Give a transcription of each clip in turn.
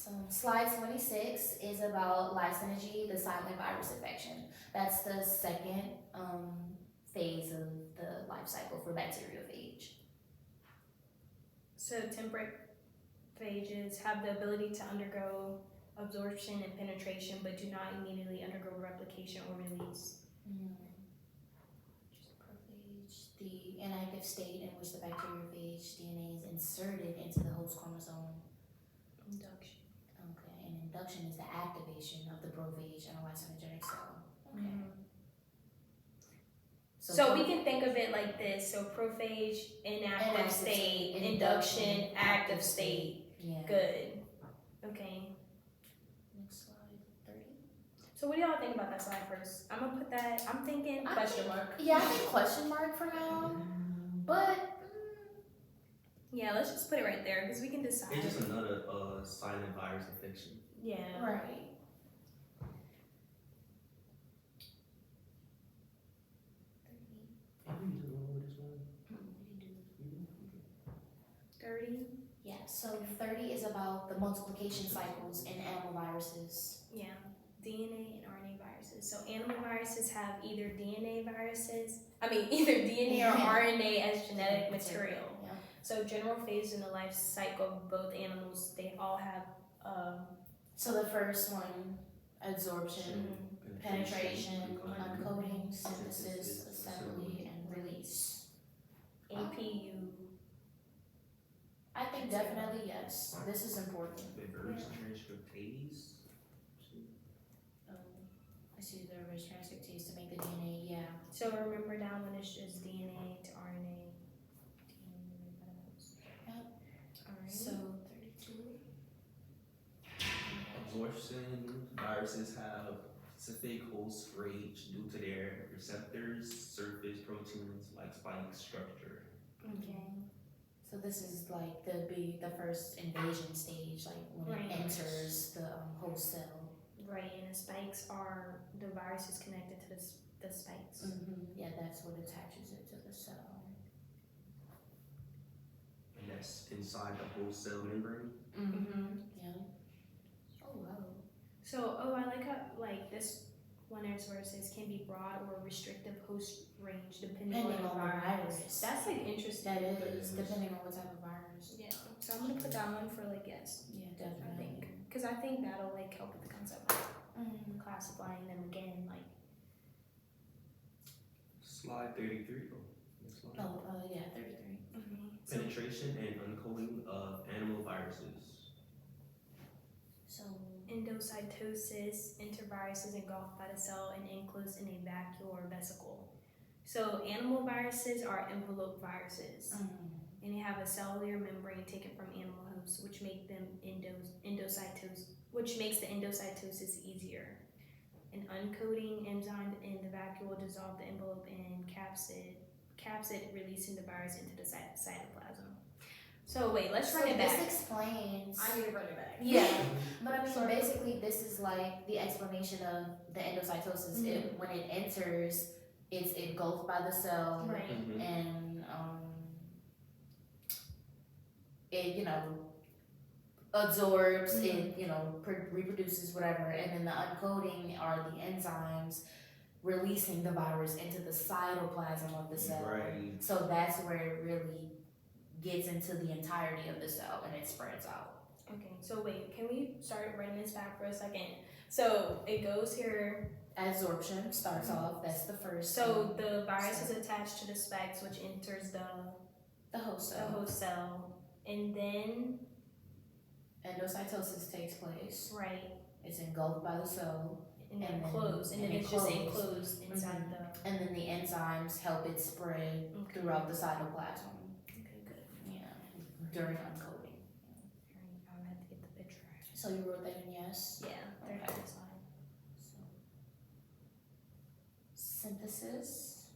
So slide 26 is about lysynergy, the silent virus infection. That's the second phase of the life cycle for bacteriophage. So temperate phages have the ability to undergo absorption and penetration, but do not immediately undergo replication or release. Just prophage, the inactive state in which the bacteriophage DNA is inserted into the host chromosome. Induction. Okay, and induction is the activation of the prophage in a lysogenic cell. Okay. So we can think of it like this. So prophage, inactive state, induction, active state. Yeah. Good. Okay. Next slide, 30. So what do y'all think about that slide first? I'm gonna put that, I'm thinking question mark. Yeah, I think question mark for now. But yeah, let's just put it right there because we can decide. It's just another silent virus infection. Yeah. Right. I think you know this one. 30. Yeah, so 30 is about the multiplication cycles in animal viruses. Yeah, DNA and RNA viruses. So animal viruses have either DNA or RNA as genetic material. Yeah. So general phase in the life cycle of both animals, they all have So the first one, absorption, penetration, uncoding, synthesis, assembly, and release. APU. I think definitely yes. This is important. Reverse transcriptase. I see the reverse transcriptase to make the DNA, yeah. So remember that one is just DNA to RNA. Yep. Alright. So 32. Absorption viruses have specific host range due to their receptors, surface proteins like spike structure. Okay. So this is like the first invasion stage, like when it enters the host cell. Right, and the spikes are the virus is connected to the spikes. Yeah, that's what attaches it to the cell. And that's inside the whole cell membrane. Yeah. Oh wow. So, I like how like this one where it says can be broad or restrictive host range depending on the virus. That's like interesting. That is depending on what type of virus. Yeah. So I'm gonna put that one for like yes. Yeah, definitely. Because I think that'll like help with the concept of classifying them again. Like Slide 33. Next slide. Yeah, 33. Penetration and uncoding of animal viruses. So endocytosis, enter viruses engulfed by the cell and enclosed in a vacuole or vesicle. So animal viruses are envelope viruses, and they have a cellular membrane taken from animal hosts, which make them which makes the endocytosis easier. An uncoding enzyme in the vacuole dissolve the envelope and capsid, releasing the virus into the cytoplasm. So wait, let's run it back. This explains. I need to run it back. Yeah, but I mean, basically, this is like the explanation of the endocytosis. When it enters, it's engulfed by the cell, and it absorbs, it reproduces, whatever, and then the uncoding are the enzymes releasing the virus into the cytoplasm of the cell. Right. So that's where it really gets into the entirety of the cell and it spreads out. Okay, so wait, can we start running this back for a second? So it goes here. Adsorption starts off, that's the first. So the virus is attached to the spikes, which enters the host cell. And then endocytosis takes place. Right. It's engulfed by the cell. And then closed. And then it's just enclosed inside the. And then the enzymes help it spread throughout the cytoplasm. Okay, good. Yeah. During uncoding. I had to get the picture. So you wrote that in yes? Yeah, okay. Slide. So, synthesis,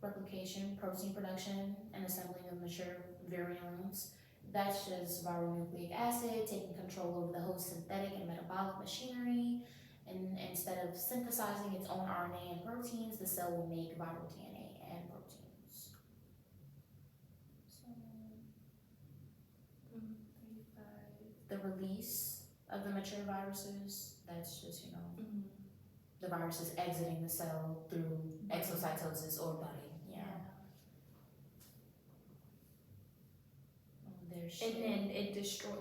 replication, protein production, and assembling of mature virions. That's just viral nucleic acid taking control over the host synthetic and metabolic machinery. And instead of synthesizing its own RNA and proteins, the cell will make viral DNA and proteins. So, 35. The release of the mature viruses. That's just, Mm-hmm. the virus is exiting the cell through exocytosis or budding. Yeah. There's And then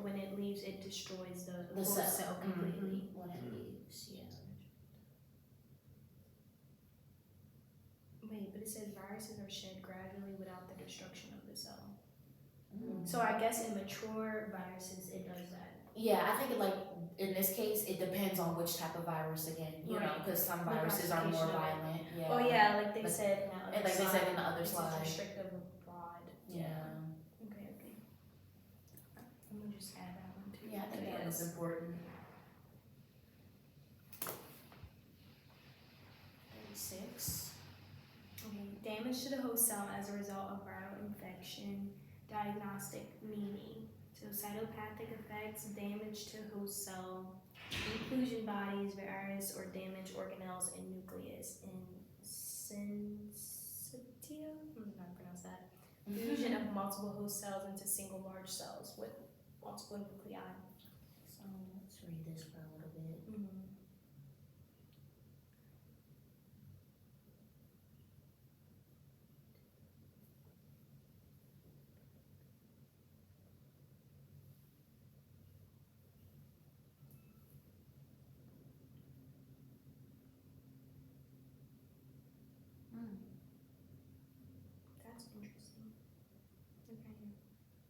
when it leaves, it destroys the whole cell. cell completely. When it leaves, yeah. Wait, but it says viruses are shed gradually without the destruction of the cell. Mm. So I guess in mature viruses, it does that. Yeah, I think in this case, it depends on which type of virus again, Right. because some Like viruses are more application of it. violent. Yeah. Oh yeah, like they But- said in the other And like they slide, said in the other it's slide. restrictive of broad. Yeah. Okay. I'm gonna just add that one too. Yeah, I think that Yes. was important. 36. Okay. Damage to the host cell as a result of viral infection. Diagnostic meaning. So cytopathic effects, damage to host cell, inclusion bodies, virus or damaged organelles and nucleus, and syncytia. I'm not pronounce that. Fusion of multiple host cells into single large cells with multiple nuclei. So let's read this for a little bit. That's interesting. Okay.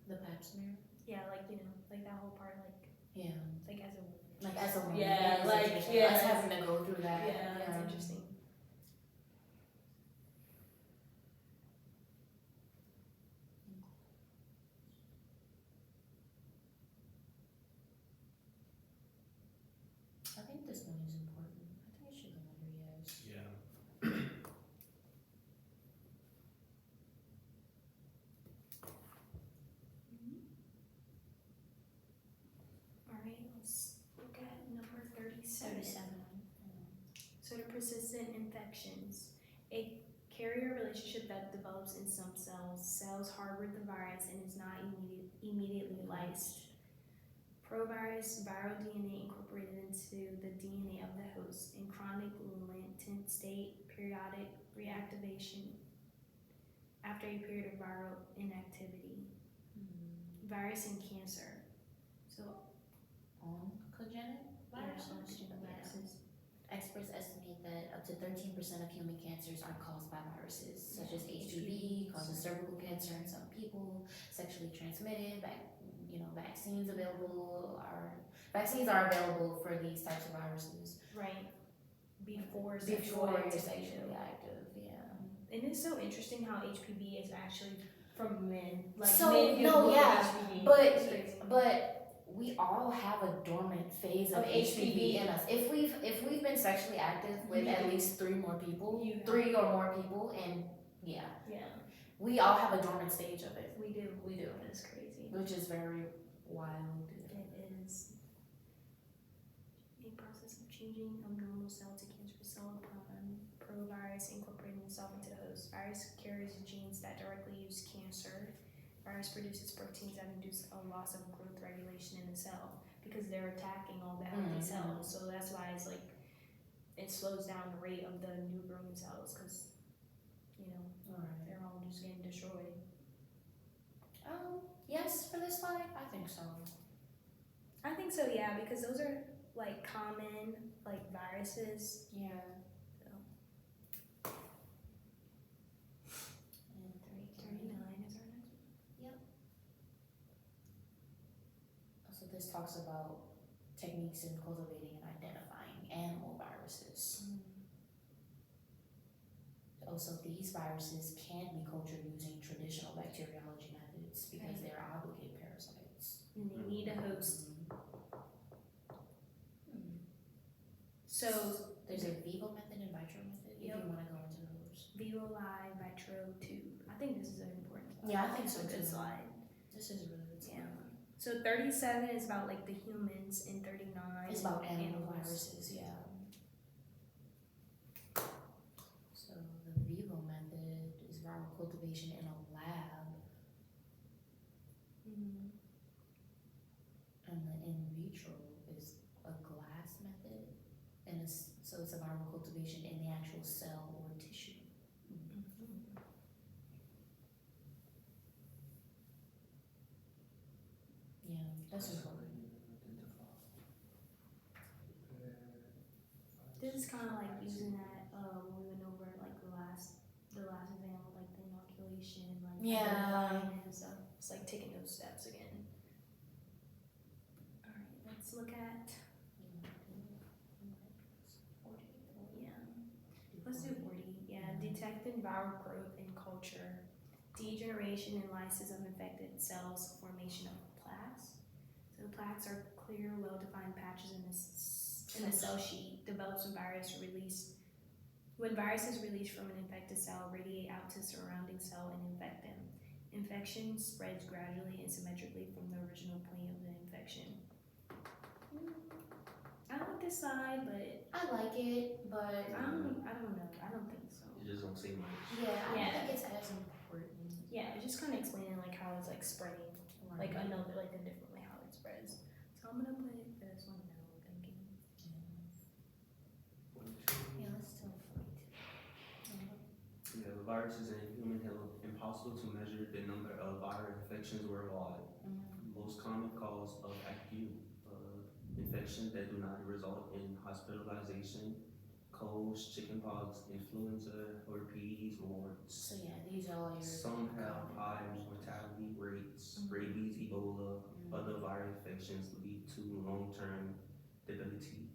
The pap smear. Yeah, like like that whole part, Yeah. like as a woman. Like as a woman. Yeah, it's like, interesting. yeah. Us having to go through that. Yeah, that's interesting. I think this one is important. I think it should go under yes. Yeah. All right, let's look at number 37. 37. So the persistent infections. A carrier relationship that develops in some cells. Cells harbor the virus and is not immediately lysed. Provirus, viral DNA incorporated into the DNA of the host. In chronic latent state, periodic reactivation after a period of viral inactivity. Virus and cancer. So Oncogenic viruses. oncogenic viruses. Experts estimate that up to 13% of human cancers are caused by viruses, such as HPV, causes cervical cancer in some people, sexually transmitted. Vaccines are available for these types of viruses. Right. Before You're activity. sexually active, yeah. And it's so interesting how HPV is actually from men. Like So, men give no, birth to yeah, HPV. but- It's crazy. But we all have a dormant phase of Of HPV HPV. in us. If we've been sexually active with at least 3 more people, You have. 3 or more people, and yeah, Yeah, we all have a dormant stage of it, we do. We do. That's crazy. which is very wild. It is a process of changing a normal cell to cancerous cell upon provirus incorporating itself into the host. Virus carries genes that directly use cancer. Virus produces proteins that induce a loss of growth regulation in the cell because they're attacking all the healthy Mhm. cells. So that's why it's like it slows down the rate of the new growing cells because Alright. they're all just getting destroyed. Yes, for this slide, I think so. I think so, yeah, because those are like common like viruses. Yeah. So. And 39 is our next one. So this talks about techniques in cultivating and identifying animal viruses. Also, these viruses can be cultured using traditional bacteriology methods because they're obligate parasites. And they need a host. So There's a vivo method and vitro method, if Yep. you want to go into those. vivo live vitro tube. I think this is an important slide. Yeah, I think so It's a good too. slide. This is a really good slide. Yeah. So 37 is about like the humans and 39 It's about animal animals. viruses, yeah. So the vivo method is viral cultivation in a lab, Mhm. and the in vitro is host cell or tissue. Yeah, that's important. This is kind of like using that when we went over like the last example, like the inoculation, like Yeah. and stuff. It's like taking those steps again. All right, let's look at let's do 40. Yeah, detecting viral growth in culture, degeneration and lysis of infected cells, formation of plaques. So the plaques are clear, well-defined patches in the cell sheet, develops when viruses released from an infected cell radiate out to the surrounding cell and infect them. Infection spreads gradually and symmetrically from the original point of the infection. I like this slide, but I like it, but I don't know. I don't think so. You just don't say much. yeah, I Yeah. don't think it's as important. Yeah, it's just kind of explaining like how it's like spreading, like another like a different way how it spreads. So I'm gonna put this one now. I'm thinking. Yeah, let's do 42. Yeah, the viruses in human health, impossible to measure the number of viral infections worldwide. Most common cause of acute infections that do not result in hospitalization, colds, chickenpox, influenza, herpes, warts. So yeah, these are all your. Some have high mortality rates. Rabies, Ebola, other viral infections lead to long-term debility.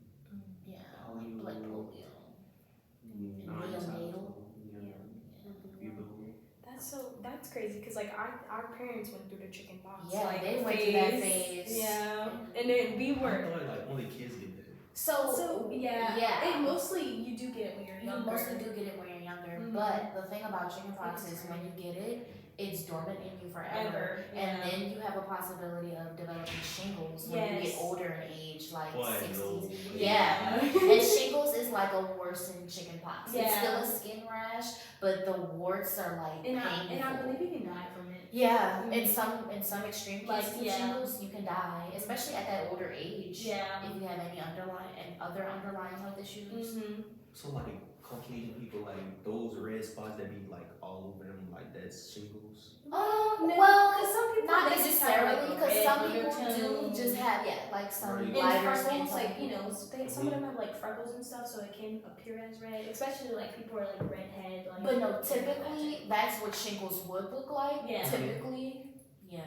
Yeah, Polio. like polio. Non-neonatal. That's crazy because like our parents went through the chicken pox. Yeah, like, they went through that phase. Yeah, and then we I were. thought like only kids get that. So yeah, it mostly you do get it when you're you younger. mostly do get it when you're younger, Mhm. but the thing about chickenpox is when you get it, it's dormant in you forever. And yeah. then you have a possibility of developing shingles when you get Yes. older in age, like Boy, 60s. no. Yeah. And shingles is like a worsened chickenpox. It's Yeah. still a skin rash, but the warts are like and painful. I believe you can die from it. Yeah, Mhm. in some extreme Like, cases of yeah. shingles, you can die, especially at that older age. Yeah. If you have any other underlying health issues. Mm-hmm. So like Caucasian people, like those red spots that be like all over them, like that's shingles. Well, because some people not they just have, like, necessarily, a because red some people undertone. do just have like some Right. And lighter skin freckles, tone. like, you know, some of them have like freckles and stuff, so it can appear as red, especially like people are like redhead. Like, But no, typically that's what shingles would look like. Yeah. Typically, yeah,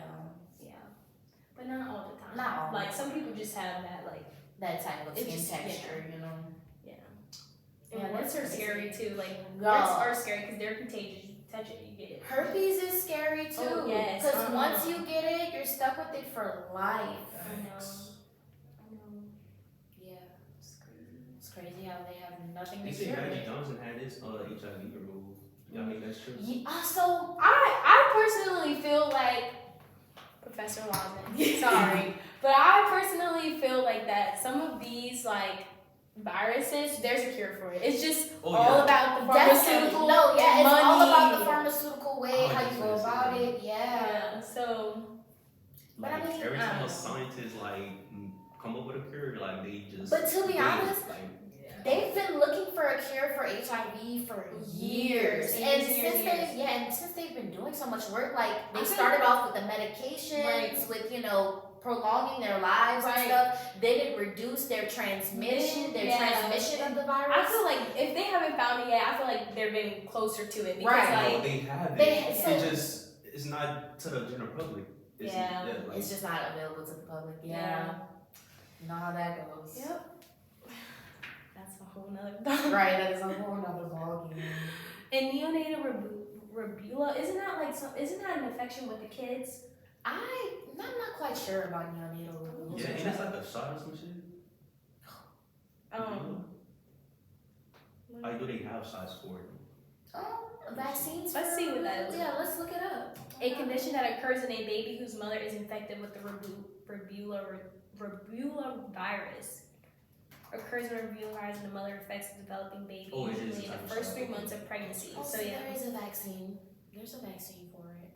but not all the time. Not all the Like time. some people just have that like that type of It skin just- texture, you know. And Yeah, warts are that's scary crazy. too. Like Girl. warts are scary because they're contagious. You touch it, you get it. Herpes is scary too. Oh, yes. Because once you get it, you're stuck with it for life. I know. Yeah, it's crazy. It's crazy how they have nothing They to say cure Magic it. Johnson had his HIV removed. Y'all think that's true? Yeah, so I personally feel like Professor Lawson. Sorry, but I personally feel like that some of these like viruses, there's a cure for it. It's just Oh, all yeah. about the definitely. pharmaceutical. No, yeah, it's all money. about the pharmaceutical way, Oh, how I you was go gonna say about that. it. Yeah. Yeah. So But I Like, mean, every I time don't a know. scientist like come up with a cure, like they just. But to be they, honest, like, They've been looking for a cure for HIV for years, and since they've been doing so much work, like they started off with the medications, with prolonging their lives and stuff. Then it reduced their transmission, of the virus. I feel like if they haven't found it yet, I feel like they're getting closer to it because Right. no, they have it. It's not to the general public. It's, like, it's just not available to the public. Yeah. You know how that goes. Yep. That's a whole nother Right, that is a whole nother ballgame. And neonatal rubella, isn't that an infection with the kids? I'm not quite sure about neonatal rubella. yeah, and it's like a shot or some shit. Like, do they have shots for it? Vaccines. Let's see what that is. Yeah, let's look it up. A condition that occurs in a baby whose mother is infected with the rubella virus. Occurs when rubella virus in the mother affects the developing baby, Oh, it is usually in a type the of first shot. 3 months of pregnancy. Oh, So so yeah. there is a vaccine. There's a vaccine for it.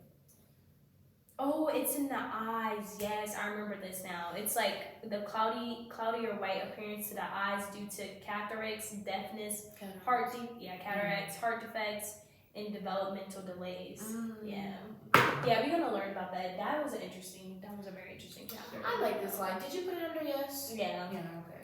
Oh, it's in the eyes. Yes, I remember this now. It's like the cloudy or white appearance to the eyes due to cataracts, deafness, cataracts, heart defects, and developmental delays. Yeah, we're gonna learn about that. That was a very interesting chapter. I like this slide. Did you put it under yes? Yeah. Yeah, okay.